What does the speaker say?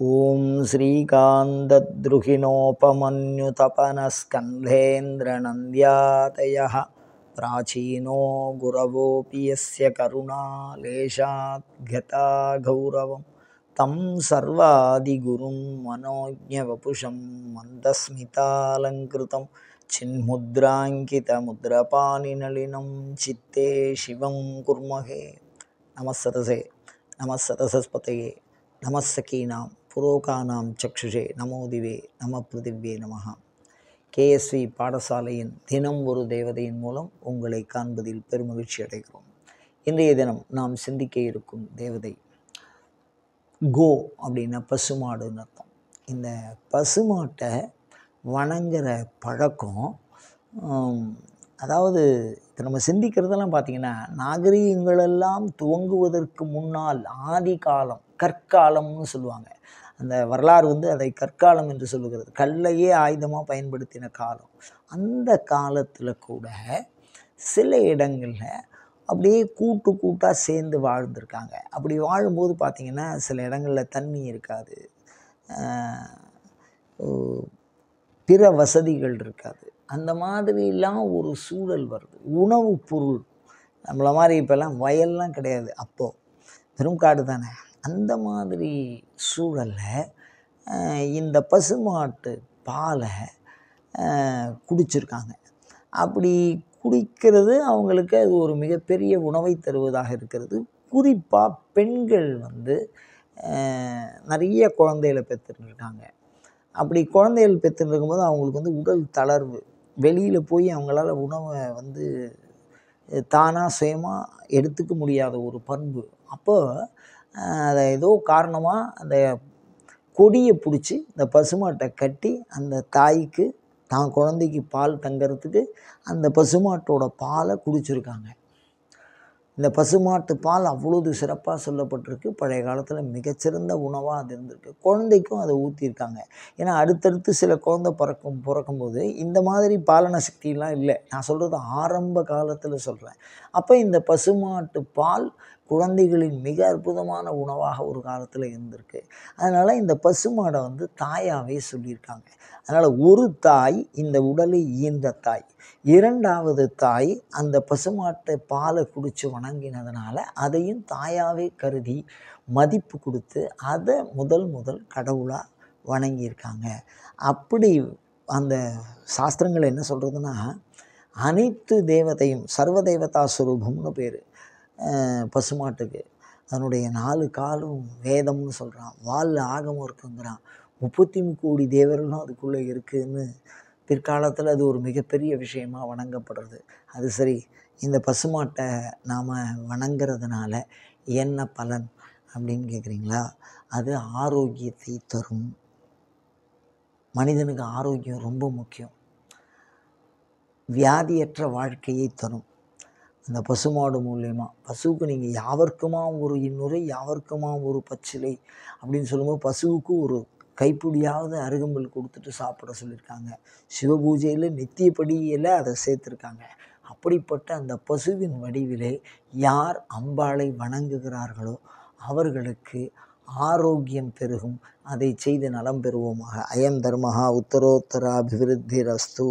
ஓம் ஸ்ரீகாந்தத்ருஹிணோபமன்யுதபனஸ்கந்தேந்திரநந்த்யாதயः பிராச்சீனோ குரவோऽपि यस्य கருணாலேशात् गता गौरवं तं सर्वादिगुरुं मनोज्ञवपुषं मन्दस्मितालङ्कृतं चिन्मुद्राङ्कितमुद्रपाणिनलिनं चित्ते शिवं कुर्महे नमस्सतसे नमस्सतसस्पतये நமசகீனாம் புரோகானாம் சக்ஷுஷே நமோதிவே நம பிருதிவே நமஹ. கேஎஸ்வி பாடசாலையின் தினம் ஒரு தேவதையின் மூலம் உங்களை காண்பதில் பெருமகிழ்ச்சி அடைகிறோம். இன்றைய தினம் நாம் சிந்திக்க இருக்கும் தேவதை கோ அப்படின்னா பசுமாடுன்னு அர்த்தம். இந்த பசுமாட்டை வணங்குற பழக்கம், அதாவது இப்போ நம்ம சிந்திக்கிறதெல்லாம் பார்த்திங்கன்னா, நாகரீகங்களெல்லாம் துவங்குவதற்கு முன்னால் ஆதி காலம், கற்காலம்னு சொல்லுவாங்க. அந்த வரலாறு அதை கற்காலம் என்று சொல்லுகிறது. கல்லையே ஆயுதமாக பயன்படுத்தின காலம். அந்த காலத்தில் கூட சில இடங்களில் அப்படியே கூட்டாக சேர்ந்து வாழ்ந்திருக்காங்க. அப்படி வாழும்போது பார்த்திங்கன்னா, சில இடங்களில் தண்ணி இருக்காது, பிற வசதிகள் இருக்காது. அந்த மாதிரிலாம் ஒரு சூழல் வருது. உணவு பொருள் நம்மளை மாதிரி இப்போல்லாம் வயல்லாம் கிடையாது, அப்போது வெறும் காடு தானே. அந்த மாதிரி சூழலில் இந்த பசுமாட்டு பாலை குடிச்சிருக்காங்க. அப்படி குடிக்கிறது அவங்களுக்கு அது ஒரு மிகப்பெரிய உணவை தருவதாக இருக்கிறது. குறிப்பாக பெண்கள் நிறைய குழந்தைகளை பெற்றுருக்காங்க. அப்படி குழந்தைகள் பெற்றுருக்கும்போது அவங்களுக்கு உடல் தளர்வு, வெளியில் போய் அவங்களால உணவை தானாக சுயமாக எடுத்துக்க முடியாத ஒரு பண்பு. அப்போ அதை ஏதோ காரணமாக அந்த கொடியை பிடிச்சி இந்த பசுமாட்டை கட்டி அந்த தாய்க்கு தான் குழந்தைக்கு பால் தங்கிறதுக்கு அந்த பசுமாட்டோட பாலை குடிச்சிருக்காங்க. இந்த பசுமாட்டு பால் அவ்வளோது சிறப்பாக சொல்லப்பட்டிருக்கு. பழைய காலத்தில் மிகச்சிறந்த உணவாக அது இருந்திருக்கு. குழந்தைக்கும் அதை ஊற்றிருக்காங்க. ஏன்னா அடுத்தடுத்து சில குழந்தை பிறக்கும்போது இந்த மாதிரி பாலன சக்தியெலாம் இல்லை. நான் சொல்கிறது ஆரம்ப காலத்தில் சொல்கிறேன். அப்போ இந்த பசுமாட்டு பால் குழந்தைகளின் மிக அற்புதமான உணவாக ஒரு காலத்தில் இருந்திருக்கு. அதனால் இந்த பசுமாடை தாயாகவே சொல்லியிருக்காங்க. அதனால் ஒரு தாய் இந்த உடலை ஈன்ற தாய், இரண்டாவது தாய் அந்த பசுமாட்டை பாலை குடித்து வணங்கினதுனால அதையும் தாயாகவே கருதி மதிப்பு கொடுத்து அதை முதல் கடவுளாக வணங்கியிருக்காங்க. அப்படி அந்த சாஸ்திரங்கள் என்ன சொல்கிறதுனா, அனைத்து தேவதையும் சர்வதேவதா ஸ்வரூபம்னு பேர் பசுமாட்டுக்கு. அதனுடைய 4 காலும் வேதம்னு சொல்கிறான், வாலில் ஆகமம் இருக்குங்கிறான், 33 கோடி தேவர்களும் அதுக்குள்ளே இருக்குதுன்னு பிற்காலத்தில் அது ஒரு மிகப்பெரிய விஷயமாக வணங்கப்படுறது. அது சரி, இந்த பசுமாட்டை நாம் வணங்குறதுனால என்ன பலன் அப்படின்னு கேட்குறீங்களா? அது ஆரோக்கியத்தை தரும். மனிதனுக்கு ஆரோக்கியம் ரொம்ப முக்கியம். வியாதியற்ற வாழ்க்கையை தரும் அந்த பசுமாடு மூலயமா. பசுவுக்கு நீங்கள் யாவர்க்குமா ஒரு இன்னுரை, யாவர்க்குமா ஒரு பச்சிலை அப்படின்னு சொல்லும்போது பசுவுக்கு ஒரு கைப்பிடியாவது அருகம்புல் கொடுத்துட்டு சாப்பிட சொல்லியிருக்காங்க. சிவபூஜையில் நித்தியப்படியில் அதை சேர்த்துருக்காங்க. அப்படிப்பட்ட அந்த பசுவின் வடிவிலே யார் அம்பாளை வணங்குகிறார்களோ அவர்களுக்கு ஆரோக்கியம் பெருகும். அதை செய்து நலம் பெறுவோமாக. அயம் தர்மஹா உத்தரோத்தர அபிவிருத்தி ரஸ்து.